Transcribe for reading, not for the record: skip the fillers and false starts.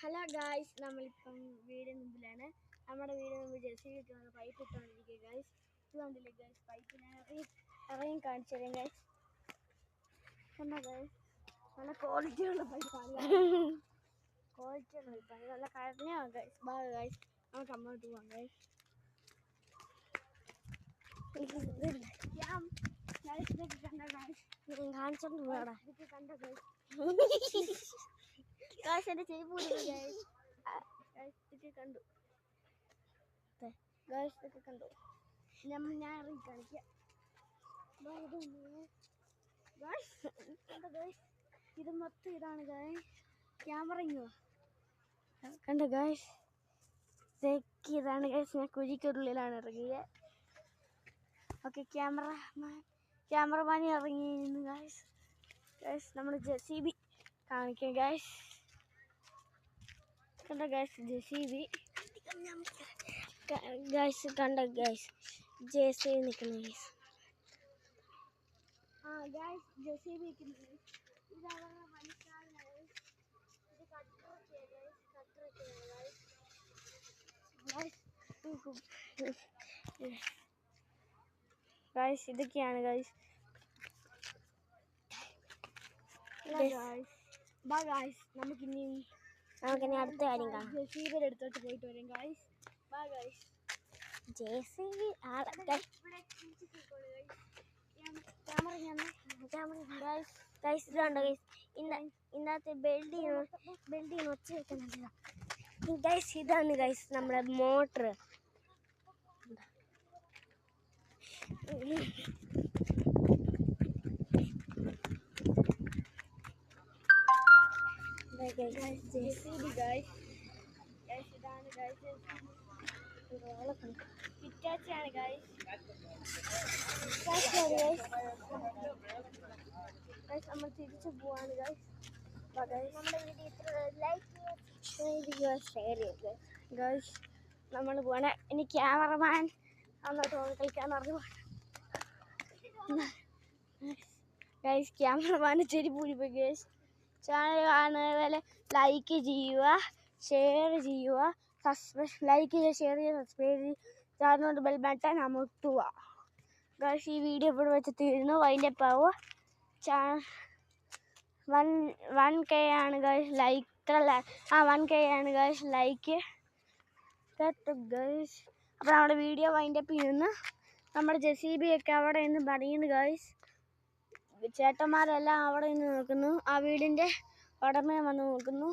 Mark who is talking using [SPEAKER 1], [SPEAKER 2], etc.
[SPEAKER 1] Hello guys, നമ്മളിപ്പം വീടിന് മുമ്പിലാണ്. നമ്മുടെ വീടിന് മുമ്പ് ജെസിബിക്ക് വന്ന് പൈപ്പ് ഇട്ടുകൊണ്ടിരിക്കുക ഗായ്സ്. ഇത് കണ്ടില്ലേ ഗായ്സ്, പൈപ്പ് ഞാൻ ഇറങ്ങി കാണിച്ചു തരാം ഗായ്സ്. കണ്ടോ ഗായ്സ്, നല്ല ക്വാളിറ്റിയുള്ള പൈപ്പാണ്. ക്വാളിറ്റിയുള്ള പൈപ്പാണ്, നല്ല കരഞ്ഞാണ് ഗായ്സ്. ബാ ഗായ്സ്, നമുക്ക് അങ്ങോട്ട് പോകാം ഗായ്സ്. കാണിച്ചോണ്ട് പോടാ. ഇതൊക്കെ കണ്ടോ ഗായ്സ്, ഗായ്സ് എൻ്റെ ചെരുപ്പ് ഗായ്സ്. ഇതൊക്കെ കണ്ടു ഗായ്സ്, ഇതൊക്കെ കണ്ടു. ഞാൻ ഇറങ്ങി കാണിക്കാം ഗായ്സ്. ഇത് മൊത്തം ഇതാണ് ഗായ്സ്. ക്യാമറ ഇങ്ങോ കണ്ടോ ഗായ്സ്, ഇതാണ് ഗായ്സ്. ഞാൻ കുഴിക്കുള്ളിലാണ് ഇറങ്ങിയത്. ഓക്കെ, ക്യാമറമാൻ ഇറങ്ങിയിരുന്നു ഗായ്സ്. ഗായ്സ്, നമ്മൾ ജെസിബി കാണിക്കാം ഗായ്സ്. കണ്ടോ ഗായ്സ്, ജെസിബി ഗായ്സ്. കണ്ടോ ഗായ്സ്, ജെസിബി നിൽക്കുന്നു ഗായ്സ്. ഗായ്സ്, ജെസിബി നിൽക്കുന്നു. ഇത് അവരുടെ പണിക്കാരാണ്. ഇത് ഗായ്സ്, ഇതൊക്കെയാണ് ഗായ്സ്. നമുക്കിനി അടുത്ത കാര്യം കാണാം. ജെസിബിയുടെ അടുത്തോട്ട് പോയിട്ട് വരും guys. Bye guys. JCB guys, ഇതുണ്ട് ഗായ്സ്. ഇന്നത്തെ ബെൽഡിന് ഒച്ച വെക്കുന്നില്ല ഗായ്സ്. ഇതാണ് ഗായ്സ് നമ്മുടെ മോട്ടർ. JCB guys. ഇതാണ് ഗായ്സ്, ഹിറ്റാച്ചിയാണ് ഗായ്സ്. നമ്മൾ തിരിച്ചു പോവാണ് ഗായ്സ്. ഷെയർ ചെയ്യുക ഗായ്സ്. നമ്മൾ പോവാണ്. ഇനി ക്യാമറമാൻ അങ്ങോട്ട് കളിക്കാൻ അറിയുവാണ് ഗായ്സ്. ക്യാമറമാന് ചെരിപ്പൂരി പോയി ഗായ്സ്. ചാനൽ കാണുന്നതുപോലെ ലൈക്ക് ചെയ്യുക, ഷെയർ ചെയ്യുക, ലൈക്ക് ചെയ്യുക, ഷെയർ ചെയ്യുക, സബ്സ്ക്രൈബ് ചെയ്യുക, ചാനലിനോട് ബെൽ ബട്ടൺ അമർത്തുക ഗായ്സ്. ഈ വീഡിയോ ഇവിടെ വെച്ച് തീരുന്നു. വൈൻഡപ്പ് ആവുക. 1K ആണ് ഗായ്സ് ലൈക്ക്. 1K ആണ് ഗായ്സ് ലൈക്ക് കേട്ടോ ഗായ്സ്. അപ്പോൾ നമ്മുടെ വീഡിയോ വൈൻഡപ്പ് ചെയ്യുന്നു. നമ്മുടെ ജെസിബിയൊക്കെ അവിടെ നിന്ന് പണിയുന്നു ഗായ്സ്. ചേട്ടന്മാരെല്ലാം അവിടെ നിന്ന് നോക്കുന്നു. ആ വീടിൻ്റെ ഉടമ വന്ന് നോക്കുന്നു.